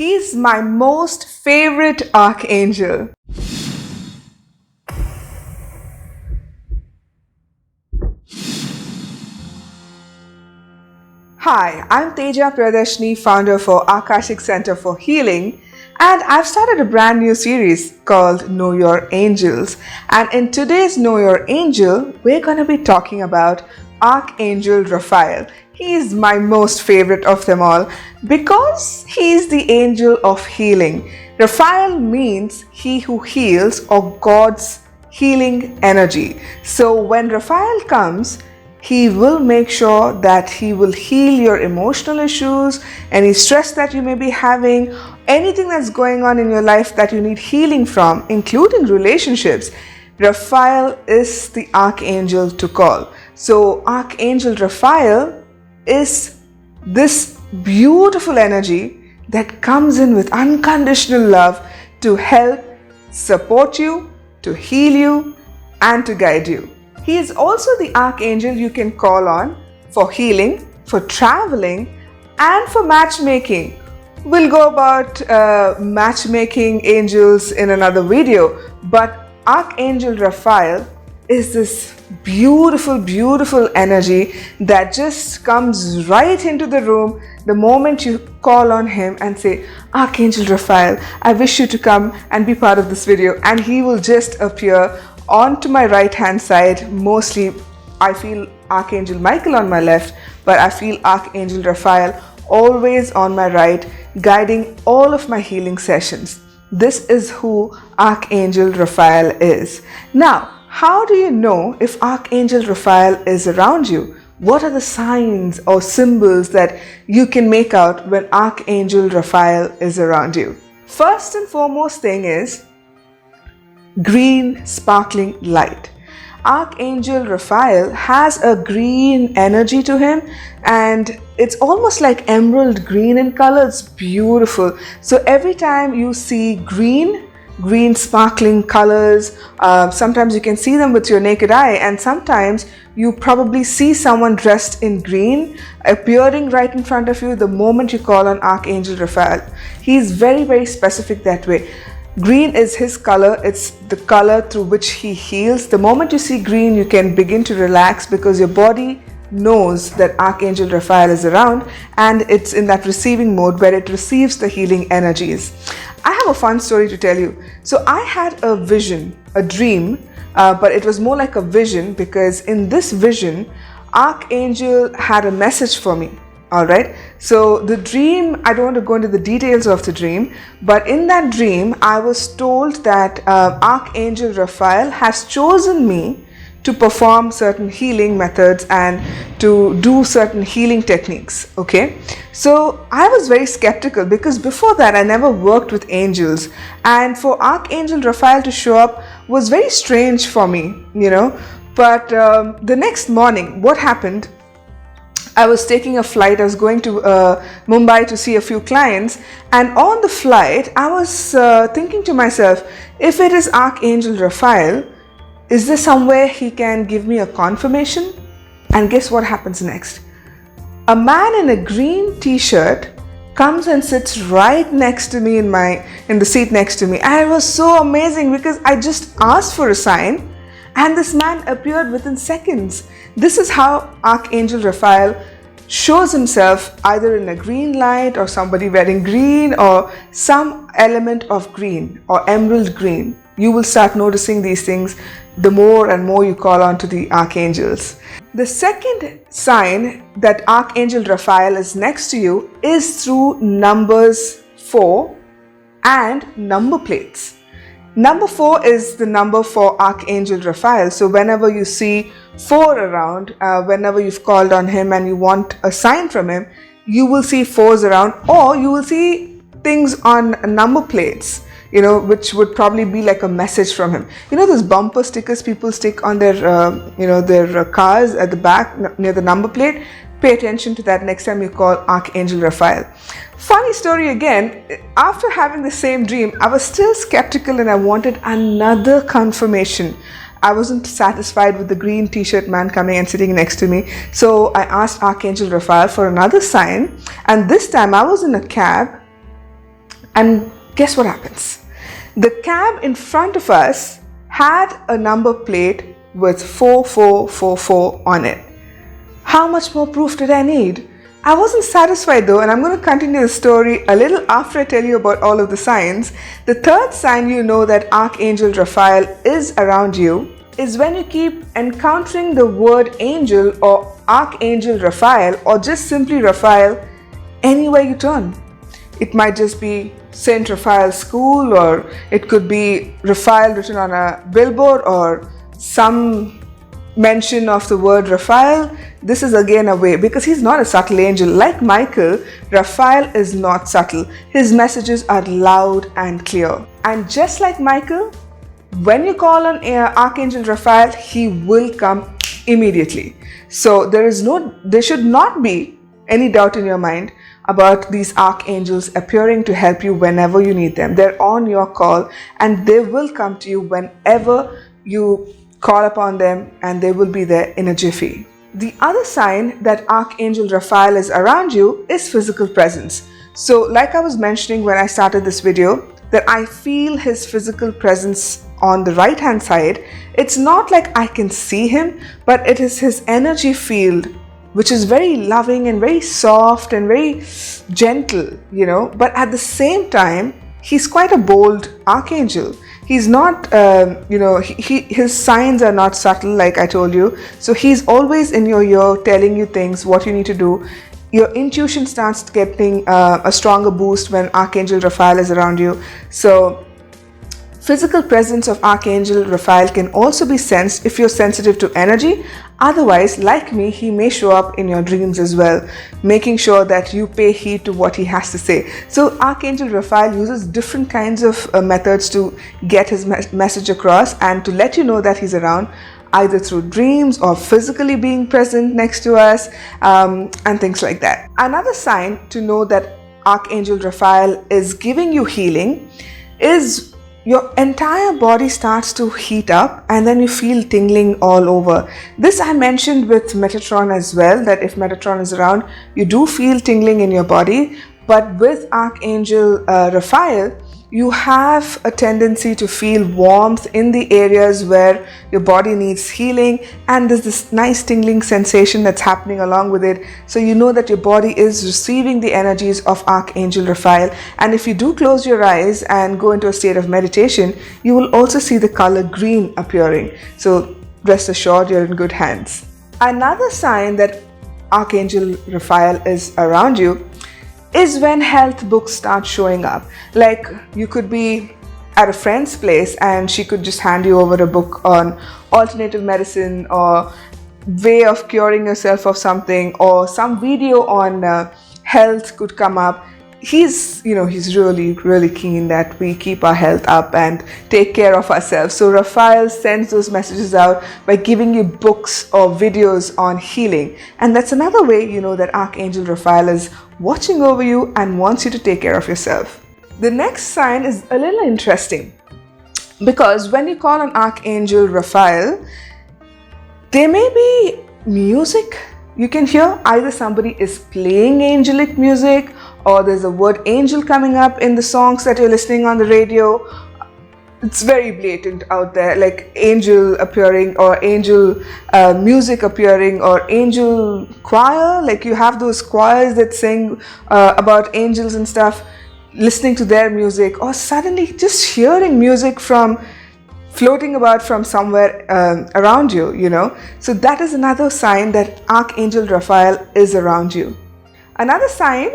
He's my most favorite archangel. Hi, I'm Teja Priyadarshini, founder for Akashic Center for Healing, and I've started a brand new series called Know Your Angels. And in today's Know Your Angel, we're going to be talking about Archangel Raphael. He is my most favorite of them all because he is the angel of healing. Raphael means he who heals, or God's healing energy. So when Raphael comes, he will make sure that he will heal your emotional issues, any stress that you may be having, anything that's going on in your life that you need healing from, including relationships. Raphael is the archangel to call. So Archangel Raphael is this beautiful energy that comes in with unconditional love to help, support you, to heal you, and to guide you. He is also the archangel you can call on for healing, for traveling, and for matchmaking. We'll go about matchmaking angels in another video, but Archangel Raphael is this beautiful energy that just comes right into the room the moment you call on him and say, Archangel Raphael, I wish you to come and be part of this video, and he will just appear onto my right hand side. Mostly I feel Archangel Michael on my left, but I feel Archangel Raphael always on my right, guiding all of my healing sessions. This is who Archangel Raphael is. Now, how do you know if Archangel Raphael is around you? What are the signs or symbols that you can make out when Archangel Raphael is around you? First and foremost thing is green sparkling light. Archangel Raphael has a green energy to him, and it's almost like emerald green in color. It's beautiful. So every time you see green sparkling colors, sometimes you can see them with your naked eye, and sometimes you probably see someone dressed in green appearing right in front of you the moment you call on Archangel Raphael. He's very specific that way. Green is his color. It's the color through which he heals. The moment you see green, you can begin to relax because your body knows that Archangel Raphael is around, and it's in that receiving mode where it receives the healing energies. I have a fun story to tell you. So I had a vision, a dream, but it was more like a vision, because in this vision, Archangel had a message for me. Alright, so the dream, I don't want to go into the details of the dream, but in that dream, I was told that Archangel Raphael has chosen me to perform certain healing methods and to do certain healing techniques. Okay, so I was very skeptical because before that I never worked with angels, and for Archangel Raphael to show up was very strange for me, But the next morning, what happened? I was taking a flight. I was going to Mumbai to see a few clients, and on the flight I was thinking to myself, if it is Archangel Raphael, is there somewhere he can give me a confirmation? And guess what happens next? A man in a green t-shirt comes and sits right next to me in the seat next to me. And it was so amazing because I just asked for a sign, and this man appeared within seconds. This is how Archangel Raphael shows himself, either in a green light or somebody wearing green or some element of green or emerald green. You will start noticing these things the more and more you call on to the archangels. The second sign that Archangel Raphael is next to you is through numbers 4 and number plates. Number 4 is the number for Archangel Raphael. So whenever you see 4 around, whenever you've called on him and you want a sign from him, you will see 4s around, or you will see things on number plates, which would probably be like a message from him. Those bumper stickers people stick on their, their cars at the back near the number plate? Pay attention to that next time you call Archangel Raphael. Funny story again, after having the same dream, I was still skeptical and I wanted another confirmation. I wasn't satisfied with the green t-shirt man coming and sitting next to me. So I asked Archangel Raphael for another sign, and this time I was in a cab And guess what happens? The cab in front of us had a number plate with 4444 on it. How much more proof did I need? I wasn't satisfied though, and I'm going to continue the story a little after I tell you about all of the signs. The third sign you know that Archangel Raphael is around you is when you keep encountering the word angel or Archangel Raphael or just simply Raphael anywhere you turn. It might just be Saint Raphael School, or it could be Raphael written on a billboard, or some mention of the word Raphael. This is again a way, because he's not a subtle angel. Like Michael, Raphael is not subtle. His messages are loud and clear. And just like Michael, when you call on Archangel Raphael, he will come immediately. So there should not be any doubt in your mind about these archangels appearing to help you whenever you need them. They're on your call, and they will come to you whenever you call upon them, and they will be there in a jiffy. The other sign that Archangel Raphael is around you is physical presence. So like I was mentioning when I started this video, that I feel his physical presence on the right hand side. It's not like I can see him, but it is his energy field, which is very loving and very soft and very gentle, but at the same time, he's quite a bold archangel. He's not, his signs are not subtle, like I told you. So he's always in your ear telling you things, what you need to do. Your intuition starts getting a stronger boost when Archangel Raphael is around you. So physical presence of Archangel Raphael can also be sensed if you're sensitive to energy. Otherwise, like me, he may show up in your dreams as well, making sure that you pay heed to what he has to say. So Archangel Raphael uses different kinds of methods to get his message across and to let you know that he's around, either through dreams or physically being present next to us, and things like that. Another sign to know that Archangel Raphael is giving you healing is your entire body starts to heat up, and then you feel tingling all over. This I mentioned with Metatron as well, that if Metatron is around, you do feel tingling in your body. But with Archangel Raphael, you have a tendency to feel warmth in the areas where your body needs healing, and there's this nice tingling sensation that's happening along with it. So you know that your body is receiving the energies of Archangel Raphael. And if you do close your eyes and go into a state of meditation, you will also see the color green appearing. So rest assured, you're in good hands. Another sign that Archangel Raphael is around you is when health books start showing up. Like you could be at a friend's place and she could just hand you over a book on alternative medicine or way of curing yourself of something, or some video on health could come up. He's really keen that we keep our health up and take care of ourselves. So Raphael sends those messages out by giving you books or videos on healing. And that's another way you know that Archangel Raphael is watching over you and wants you to take care of yourself. The next sign is a little interesting, because when you call on Archangel Raphael, there may be music you can hear. Either somebody is playing angelic music, or there's a word angel coming up in the songs that you're listening on the radio. It's very blatant out there, like angel appearing, or angel music appearing, or angel choir. Like you have those choirs that sing about angels and stuff, listening to their music, or suddenly just hearing music from floating about from somewhere around you, So that is another sign that Archangel Raphael is around you. Another sign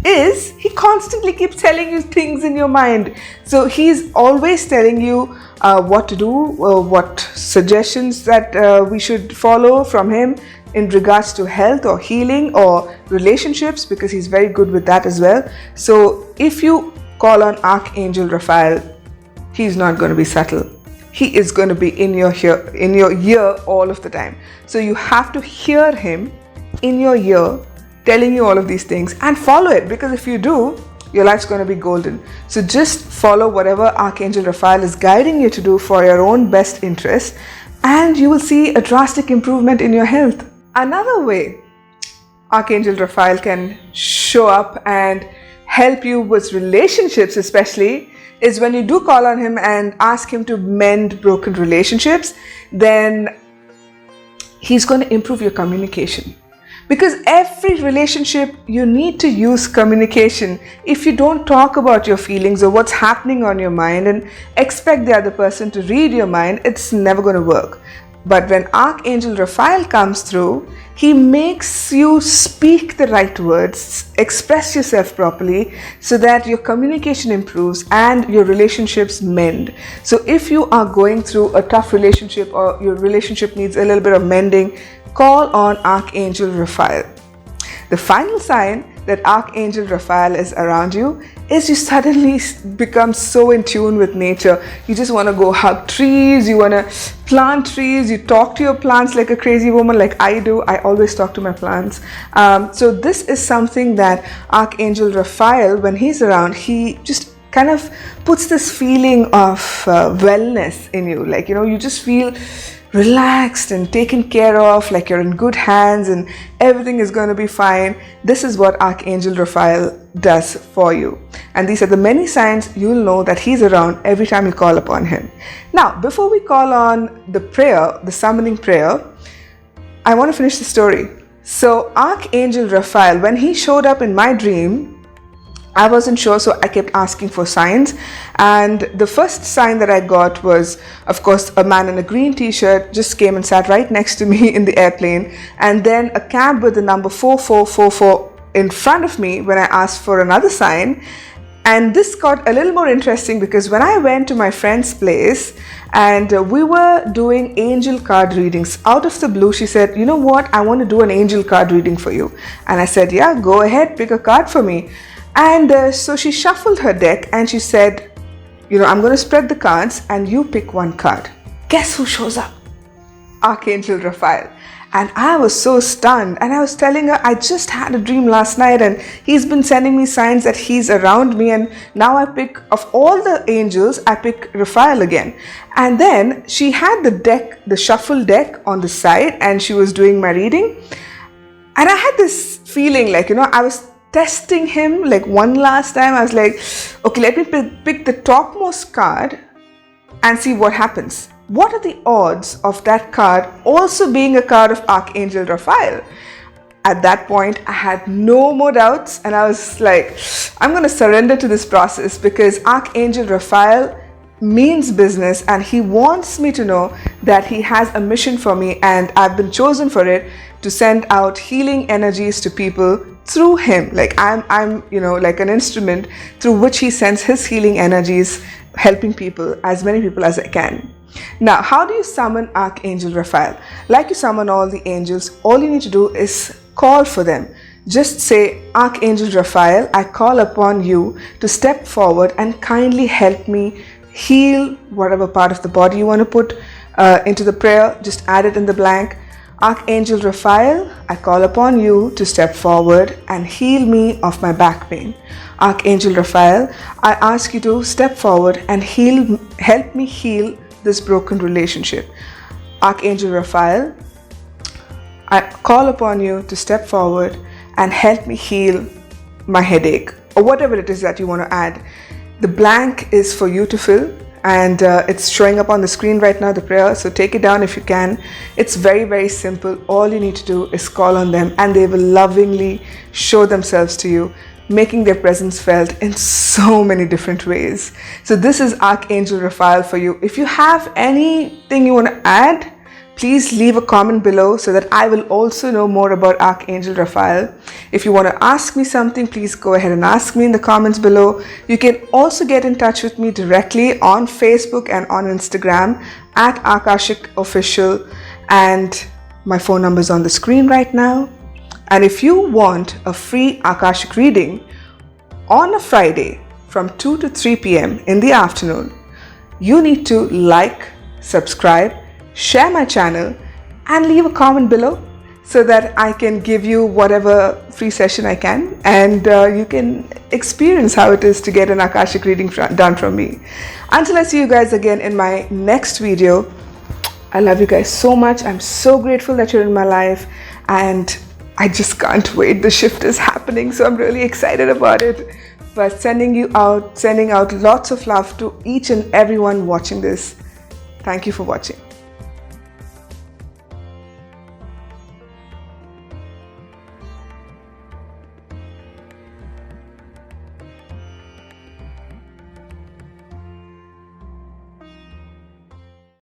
is he constantly keeps telling you things in your mind. So he's always telling you what to do, what suggestions that we should follow from him in regards to health or healing or relationships, because he's very good with that as well. So if you call on Archangel Raphael, he's not going to be subtle. He is going to be in your ear all of the time. So you have to hear him in your ear telling you all of these things and follow it, because if you do, your life's going to be golden. So just follow whatever Archangel Raphael is guiding you to do for your own best interest, and you will see a drastic improvement in your health. Another way Archangel Raphael can show up and help you with relationships especially is when you do call on him and ask him to mend broken relationships, then he's going to improve your communication. Because every relationship, you need to use communication. If you don't talk about your feelings or what's happening on your mind and expect the other person to read your mind, it's never going to work. But when Archangel Raphael comes through, he makes you speak the right words, express yourself properly so that your communication improves and your relationships mend. So if you are going through a tough relationship or your relationship needs a little bit of mending, call on Archangel Raphael. The final sign that Archangel Raphael is around you is you suddenly become so in tune with nature. You just want to go hug trees, you want to plant trees, you talk to your plants like a crazy woman like I do. I always talk to my plants. So this is something that Archangel Raphael, when he's around, he just kind of puts this feeling of wellness in you. Like, you just feel relaxed and taken care of, like you're in good hands and everything is going to be fine. This is what Archangel Raphael does for you. And these are the many signs you'll know that he's around every time you call upon him. Now, before we call on the prayer, the summoning prayer, I want to finish the story. So Archangel Raphael, when he showed up in my dream, I wasn't sure, so I kept asking for signs. And the first sign that I got was, of course, a man in a green t-shirt just came and sat right next to me in the airplane. And then a cab with the number 4444 in front of me when I asked for another sign. And this got a little more interesting because when I went to my friend's place and we were doing angel card readings, out of the blue, she said, you know what, I want to do an angel card reading for you. And I said, yeah, go ahead, pick a card for me. And so she shuffled her deck and she said, I'm going to spread the cards and you pick one card. Guess who shows up? Archangel Raphael. And I was so stunned, and I was telling her, I just had a dream last night and he's been sending me signs that he's around me, and now I pick, of all the angels, I pick Raphael again. And then she had the deck, the shuffle deck on the side, and she was doing my reading. And I had this feeling like, I was testing him like one last time. I was like, okay, let me pick the topmost card and see what happens. What are the odds of that card also being a card of Archangel Raphael? At that point, I had no more doubts, and I was like, I'm going to surrender to this process because Archangel Raphael means business and he wants me to know that he has a mission for me, and I've been chosen for it to send out healing energies to people through him. Like I'm like an instrument through which he sends his healing energies, helping people, as many people as I can. Now, how do you summon Archangel Raphael? Like you summon all the angels, all you need to do is call for them. Just say, Archangel Raphael, I call upon you to step forward and kindly help me heal whatever part of the body you want to put into the prayer. Just add it in the blank. Archangel Raphael, I call upon you to step forward and heal me of my back pain. Archangel Raphael, I ask you to step forward and help me heal this broken relationship. Archangel Raphael, I call upon you to step forward and help me heal my headache, or whatever it is that you want to add. The blank is for you to fill, and it's showing up on the screen right now, the prayer, so take it down if you can. It's very, very simple. All you need to do is call on them and they will lovingly show themselves to you, making their presence felt in so many different ways. So this is Archangel Raphael for you. If you have anything you want to add, please leave a comment below so that I will also know more about Archangel Raphael. If you want to ask me something, please go ahead and ask me in the comments below. You can also get in touch with me directly on Facebook and on Instagram at Akashic Official, and my phone number is on the screen right now. And if you want a free Akashic reading on a Friday from 2 to 3 p.m. in the afternoon, you need to like, subscribe, share my channel, and leave a comment below so that I can give you whatever free session I can, and you can experience how it is to get an Akashic reading done from me. Until I see you guys again in my next video, I love you guys so much. I'm so grateful that you're in my life, and I just can't wait. The shift is happening, so I'm really excited about it. but sending out lots of love to each and everyone watching this. Thank you for watching.